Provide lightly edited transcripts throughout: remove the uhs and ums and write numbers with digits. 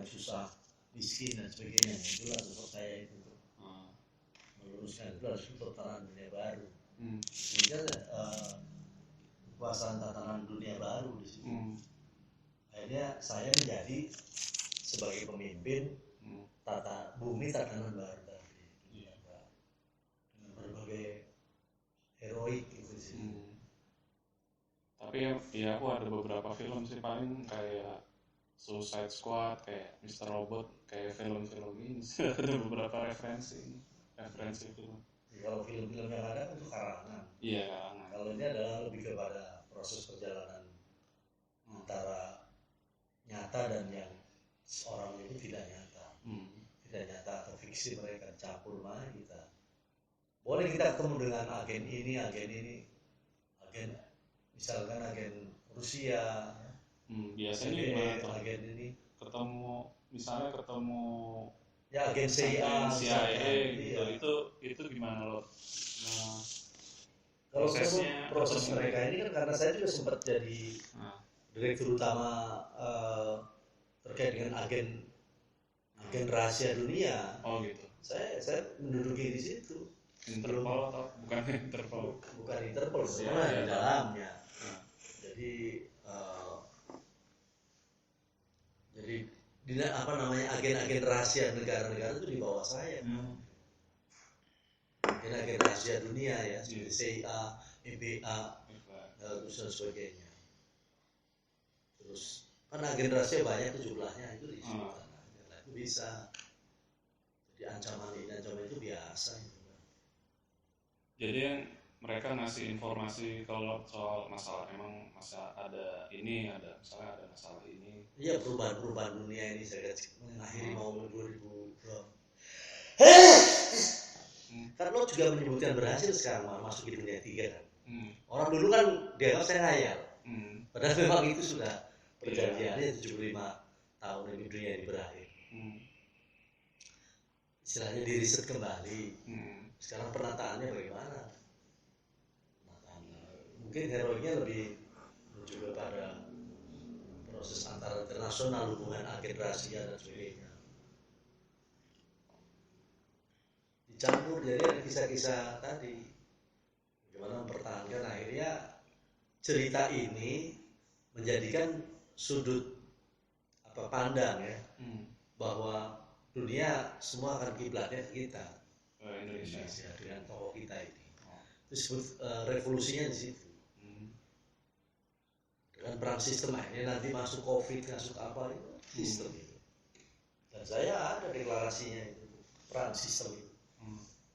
susah, miskin dan sebagainya. Itulah sosok saya itu meluruskan itu harus tatanan dunia baru. Kemudian kekuasaan tatanan dunia baru di situ. Akhirnya saya menjadi sebagai pemimpin tata bumi tatanan baru tadi. Dengan berbagai heroik gitu sih. Tapi ya aku ada beberapa film sih, paling kayak Suicide Squad, kayak Mr. Robot, kayak film-film ini ada beberapa referensi film. Ya, kalau film-film yang ada kan itu karangan. Iya, karangan. Kalau ini adalah lebih kepada proses perjalanan antara nyata dan yang seorang itu tidak nyata. Tidak nyata atau fiksi mereka campur mana kita. Boleh kita ketemu dengan agen ini, misalkan agen Rusia. Biasanya gimana tuh? Agen ini Misalnya ketemu ya agen CIA gitu. Itu gimana lo? Nah, kalau proses mereka ini kan karena saya juga sempat jadi direktur utama terkait dengan agen rahasia dunia. Oh gitu. Saya menduduki di situ. Interpol atau bukan Interpol? Bukan Interpol, sebenarnya di dalamnya. Jadi agen-agen rahasia negara-negara itu di bawah saya. Agen rahasia dunia ya, seperti CIA, EBA, dan sebagainya. Terus kan agen rahasia banyak tuh jumlahnya, itu di situ itu bisa. Jadi ancaman itu biasa itu. Jadi yang mereka ngasih informasi kalau soal masalah ada misalnya ada masalah ini. Iya, perubahan dunia ini saya mengakhiri mau 2020. Kan lo juga menyebutkan berhasil sekarang masuk di dunia 3 kan. Orang dulu kan dianggap saya ngayal. Padahal memang itu sudah perjanjiannya 75 tahun ini dunia ini berakhir. Istilahnya di riset kembali. Sekarang penataannya bagaimana? Mungkin heroiknya lebih menuju kepada proses antara internasional, hubungan agen rahasia dan sebagainya. Dicampur, jadi ada kisah-kisah tadi bagaimana mempertahankan, akhirnya cerita ini menjadikan sudut pandang ya, bahwa dunia semua akan kiblatnya ke kita, Indonesia dengan tokoh kita ini. Itu disebut revolusinya di situ. Dengan perang sistem ini nanti masuk COVID, masuk apa itu sistem itu. Dan saya ada deklarasinya itu, perang sistem itu.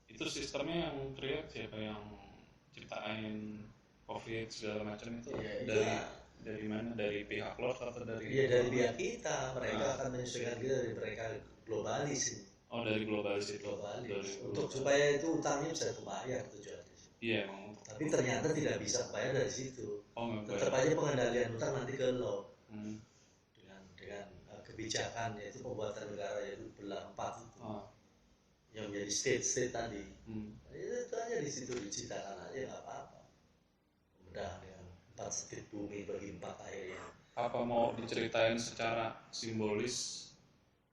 Itu sistemnya yang create siapa, yang ciptain COVID segala macam itu? Dari mana? Dari pihak luar atau dari? Iya, dari pihak kita. Mereka akan menyesuaikan kita dari mereka globalis. Oh, dari globalis itu. Untuk supaya itu utangnya bisa kebayar tujuannya. Iya, emang. Tapi ternyata tidak bisa bayar dari situ. Tetap aja pengendalian utang nanti ke lo. Dengan kebijakan, yaitu pembuatan negara, yaitu belah 4 itu. Yang menjadi state tadi. Itu aja di situ diciptakan aja, nggak apa-apa. Mudah dengan 4 state bumi bagi 4 airnya. Apa mau diceritain secara simbolis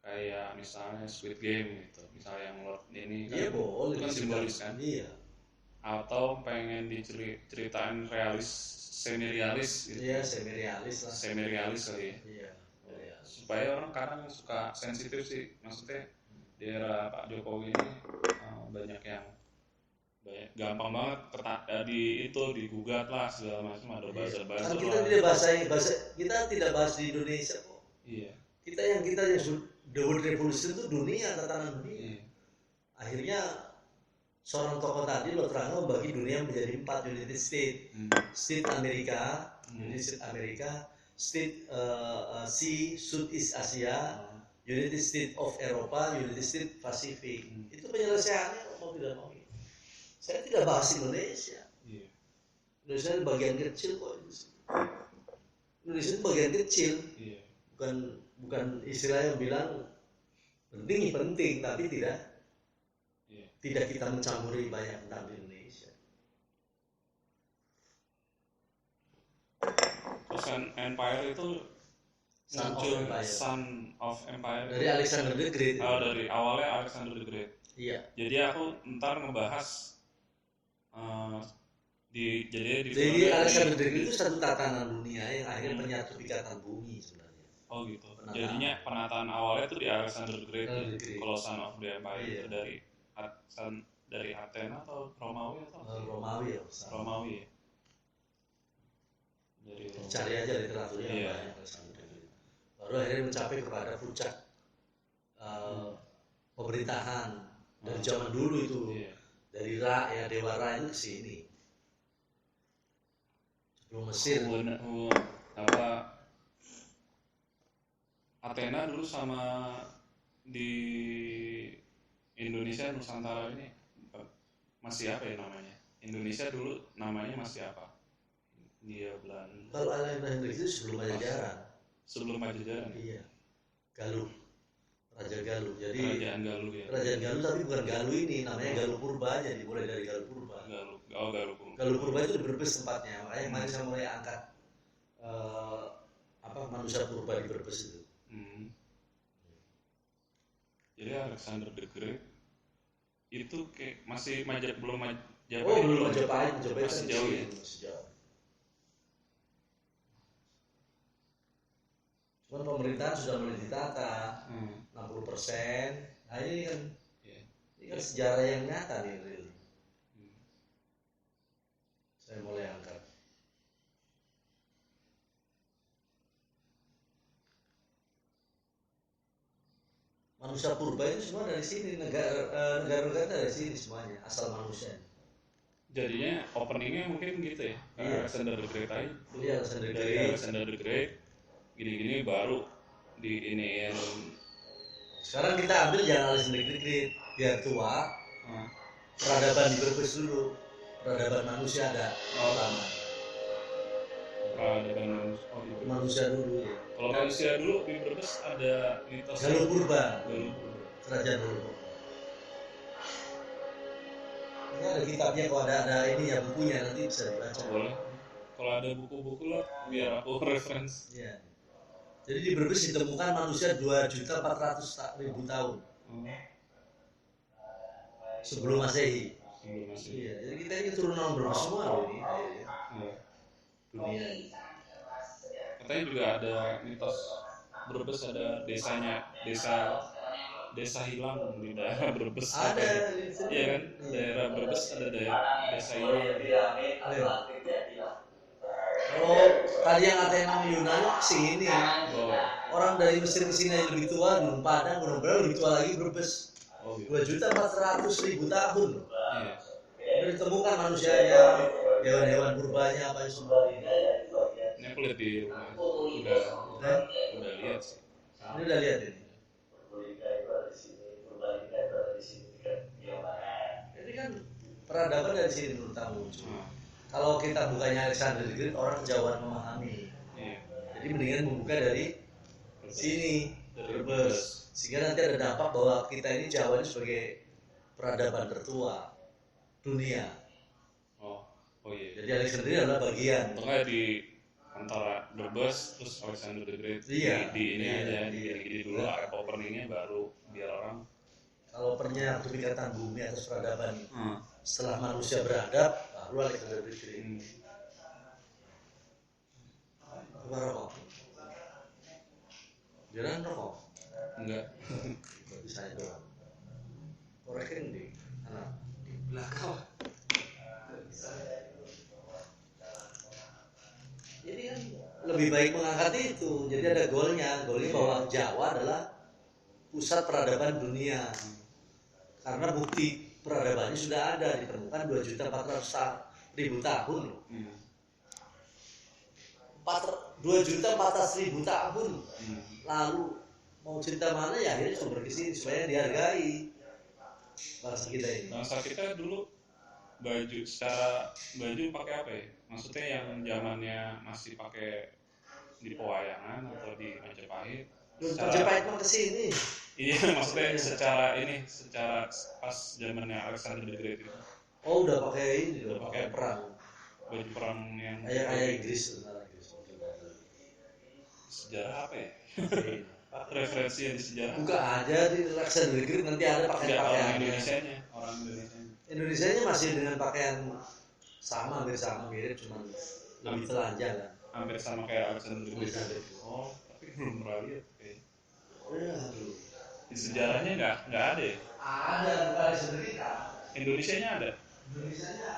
kayak misalnya Squid Game gitu, misalnya yang Lord ini kan, iya, boleh, itu kan simbolis kan? Iya. Atau pengen diceritain semi-realis gitu. Iya, semi-realis lah. Semi-realis kali ya. Iya. Supaya orang kadang suka sensitif sih, maksudnya di era Pak Jokowi ini banyak yang gampang banget digugat lah segala macam, ada buzzer kan kita tidak kita tidak bahas di Indonesia kok. Iya. Kita yang the world revolution itu dunia, tatanan dunia. Akhirnya seorang tokoh tadi lo terang membagi dunia menjadi 4 United States. State Amerika, United States Amerika, State Southeast Asia, United States of Eropa, United States Pacific. Itu penyelesaiannya mau tidak mau. Saya tidak bahas Indonesia. Indonesia itu bagian kecil kok. Indonesia itu bagian kecil. Bukan istilah yang bilang penting, tapi tidak kita mencampuri banyak tentang Indonesia. Terus Empire itu Son of Empire dari Alexander the Great. Dari awalnya Alexander the Great. Iya. Jadi aku ntar ngebahas jadi Alexander the Great itu satu tatanan dunia yang akhirnya menyatu ikatan bumi sebenarnya. Oh gitu. Jadinya penataan awalnya tuh di Alexander the Great. Kalau Son of the Empire itu dari Athena atau Romawi atau Romawi ya. Romawi ya. Jadi cari aja literaturnya banyak Alexander the Great. Baru akhirnya mencapai kepada puncak pemerintahan dari zaman dulu itu. Dari Ra ya Dewa Ra itu ke sini. Sebelum Mesir. Athena dulu sama di Indonesia Nusantara ini masih apa ya namanya? Indonesia dulu namanya masih apa? Dia Belanda. Kalau Alexander itu sebelum Pajajaran. Sebelum Pajajaran. Iya. Galuh. Raja Galuh. Jadi Kerajaan Galuh ya. Kerajaan Galuh tapi bukan Galuh ini, namanya Galuh Purba aja, dimulai dari Galuh Purba. Galuh Purba. Galuh Purba itu di Brebes tempatnya, makanya kemarin saya mulai angkat manusia purba di Brebes itu. Jadi Alexander the Great itu kayak masih belum Majapahit. Belum Majapahit masih jauh ya. Masih jauh. Cuman pemerintahan sudah mulai ditata 60%. Nah ini kan sejarah yang nyata nih really. Saya mulai angkat. Manusia purba itu semua dari sini, negara-negara dari sini semuanya, asal manusia. Jadinya openingnya mungkin gitu ya. Alexander the Great aja. Iya, Alexander the Dari Great. Alexander the Great gini-gini baru di iniin. Sekarang kita ambil jangan Alexander the Great biar tua. Peradaban di Brebes dulu. Peradaban manusia ada pertama. Peradaban manusia dulu ya. Kalau manusia dulu di Brebes ada mitos Galuh Purba. Kerajaan Galuh Purba. Ini ada kitabnya, kalau ada ini ya bukunya nanti bisa dibaca. Boleh. Kalau ada buku-buku lah biar aku reference. Iya. Jadi di Brebes ditemukan manusia 2.400.000 tahun. Sebelum Masehi. Iya, jadi kita ini turunan Brebes semua loh ini. Dunia ini. Katanya juga ada mitos Brebes ada desa hilang di daerah Brebes. Ada. Iya kan? Daerah Brebes ada desa hilang. Kalau tadi yang Athena Yunani sini, orang dari Mesir ke sini lebih tua, Gunung Padang, Gunung Berau lebih tua lagi Brebes. 2.400.000 tahun. Iya. Udah ditemukan manusianya, hewan-hewan purbanya apa semua ini. Ini aku lihat di rumah. Udah lihat sih. Ini udah lihat ini. Jadi kan peradaban dari sini terutama muncul. Kalau kita bukanya Alexander the Great, orang kejauhan memahami. Jadi mendingan membuka dari sini, Brebes. Sehingga nanti ada dampak bahwa kita ini Jawa ini sebagai peradaban tertua dunia. Oh iya. Jadi Alexander adalah bagian. Untungnya di antara Brebes terus Alexander the Great. Iya. Di ini aja di dulu openingnya baru biar orang. Kalau pernya ikatan bumi atas peradaban. Setelah manusia beradab, baru Alexander the Great. Apa rokok? Jangan rokok. Enggak. Berarti saya doang. Korekin di anak di belakang. Jadi kan lebih baik mengangkat itu. Jadi ada goalnya bahwa Jawa adalah pusat peradaban dunia. Karena bukti peradabannya sudah ada, ditemukan 2.400.000 tahun. 2.400.000 tahun. Lalu mau cerita mana ya akhirnya sumber ke sini supaya dihargai bangsa kita ini. Bangsa kita dulu baju pakai apa ya? Maksudnya yang zamannya masih pakai di pewayangan atau di Majapahit. Majapahit mah kesini. Iya, maksudnya secara pas zamannya Alexander the Great itu. Oh udah pakai ini, udah pakai perang. Baju perang yang kayak Inggris. Sejarah apa ya? referensi yang di sejarah. Buka aja di Alexander the Great, nanti ada Enggak, orang pakaian Indonesianya, orang Indonesianya. Indonesianya masih dengan pakaian sama, hampir sama, mirip, cuman lebih telanjang kan. Hampir sama kayak Alexander the Great. Alexander. Oh, tapi belum pernah lihat kayaknya. Ya, aduh. Di sejarahnya nggak ada ya? Ada, bukan Alexander kita. Indonesianya ada. Indonesianya